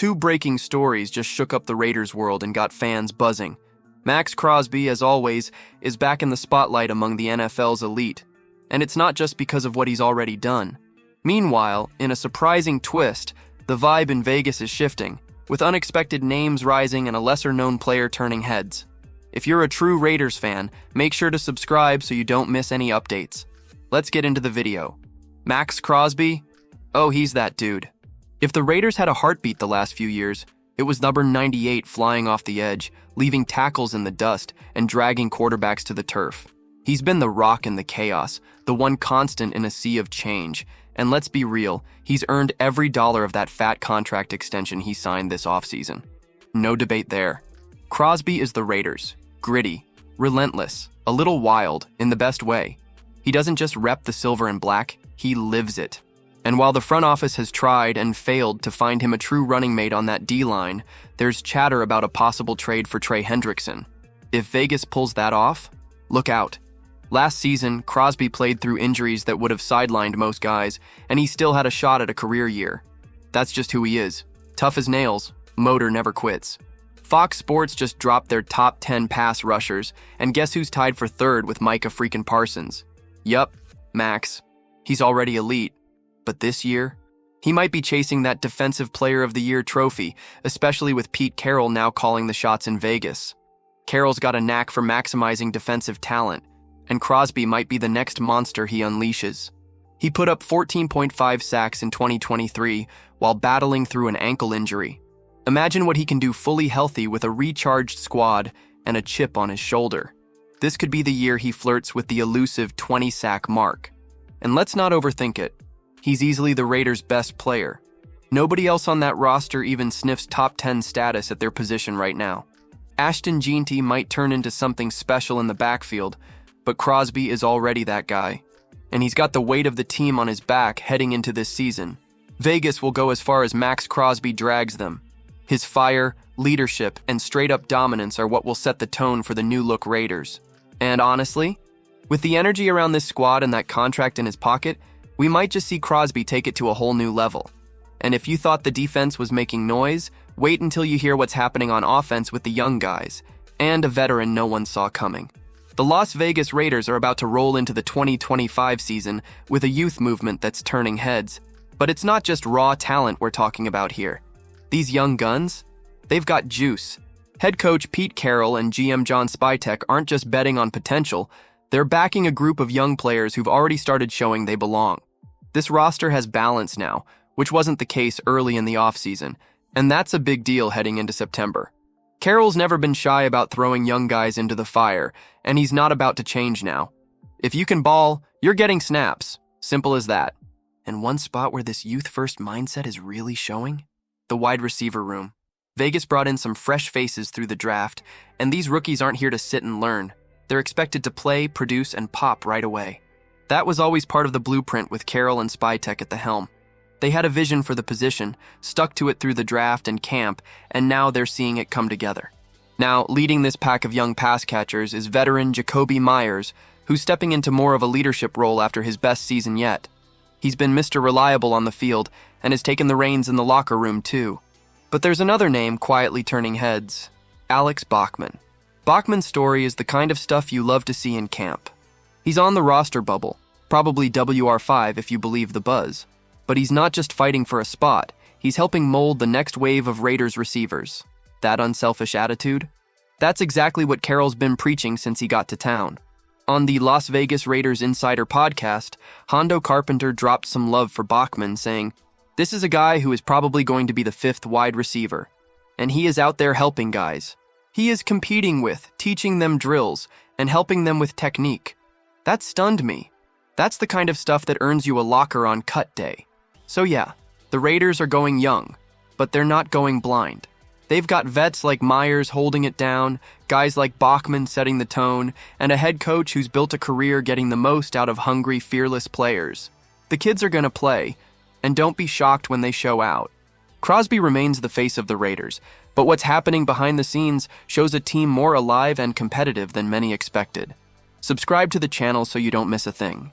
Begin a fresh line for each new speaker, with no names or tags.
Two breaking stories just shook up the Raiders world and got fans buzzing. Maxx Crosby, as always, is back in the spotlight among the NFL's elite. And it's not just because of what he's already done. Meanwhile, in a surprising twist, the vibe in Vegas is shifting, with unexpected names rising and a lesser-known player turning heads. If you're a true Raiders fan, make sure to subscribe so you don't miss any updates. Let's get into the video. Maxx Crosby? Oh, he's that dude. If the Raiders had a heartbeat the last few years, it was number 98 flying off the edge, leaving tackles in the dust and dragging quarterbacks to the turf. He's been the rock in the chaos, the one constant in a sea of change. And let's be real, he's earned every dollar of that fat contract extension he signed this offseason. No debate there. Crosby is the Raiders. Gritty, relentless, a little wild, in the best way. He doesn't just rep the silver and black, he lives it. And while the front office has tried and failed to find him a true running mate on that D-line, there's chatter about a possible trade for Trey Hendrickson. If Vegas pulls that off, look out. Last season, Crosby played through injuries that would have sidelined most guys, and he still had a shot at a career year. That's just who he is. Tough as nails, motor never quits. Fox Sports just dropped their top 10 pass rushers, and guess who's tied for third with Micah freaking Parsons? Yup, Maxx. He's already elite. But this year, he might be chasing that Defensive Player of the Year trophy, especially with Pete Carroll now calling the shots in Vegas. Carroll's got a knack for maximizing defensive talent, and Crosby might be the next monster he unleashes. He put up 14.5 sacks in 2023 while battling through an ankle injury. Imagine what he can do fully healthy with a recharged squad and a chip on his shoulder. This could be the year he flirts with the elusive 20-sack mark. And let's not overthink it. He's easily the Raiders' best player. Nobody else on that roster even sniffs top 10 status at their position right now. Ashton Jeanty might turn into something special in the backfield, but Crosby is already that guy. And he's got the weight of the team on his back heading into this season. Vegas will go as far as Maxx Crosby drags them. His fire, leadership, and straight-up dominance are what will set the tone for the new-look Raiders. And honestly, with the energy around this squad and that contract in his pocket, we might just see Crosby take it to a whole new level. And if you thought the defense was making noise, wait until you hear what's happening on offense with the young guys, and a veteran no one saw coming. The Las Vegas Raiders are about to roll into the 2025 season with a youth movement that's turning heads. But it's not just raw talent we're talking about here. These young guns, they've got juice. Head coach Pete Carroll and GM John Spytek aren't just betting on potential, they're backing a group of young players who've already started showing they belong. This roster has balance now, which wasn't the case early in the offseason, and that's a big deal heading into September. Carroll's never been shy about throwing young guys into the fire, and he's not about to change now. If you can ball, you're getting snaps. Simple as that. And one spot where this youth-first mindset is really showing? The wide receiver room. Vegas brought in some fresh faces through the draft, and these rookies aren't here to sit and learn. They're expected to play, produce, and pop right away. That was always part of the blueprint with Carroll and Spytek at the helm. They had a vision for the position, stuck to it through the draft and camp, and now they're seeing it come together. Now, leading this pack of young pass catchers is veteran Jakobi Meyers, who's stepping into more of a leadership role after his best season yet. He's been Mr. Reliable on the field and has taken the reins in the locker room too. But there's another name quietly turning heads, Alex Bachman. Bachman's story is the kind of stuff you love to see in camp. He's on the roster bubble, probably WR5 if you believe the buzz. But he's not just fighting for a spot, he's helping mold the next wave of Raiders receivers. That unselfish attitude? That's exactly what Carroll's been preaching since he got to town. On the Las Vegas Raiders Insider podcast, Hondo Carpenter dropped some love for Bachman, saying, "This is a guy who is probably going to be the 5th wide receiver. And he is out there helping guys. He is competing with, teaching them drills, and helping them with technique. That stunned me. That's the kind of stuff that earns you a locker on cut day." So yeah, the Raiders are going young, but they're not going blind. They've got vets like Meyers holding it down, guys like Bachman setting the tone, and a head coach who's built a career getting the most out of hungry, fearless players. The kids are going to play, and don't be shocked when they show out. Crosby remains the face of the Raiders, but what's happening behind the scenes shows a team more alive and competitive than many expected. Subscribe to the channel so you don't miss a thing.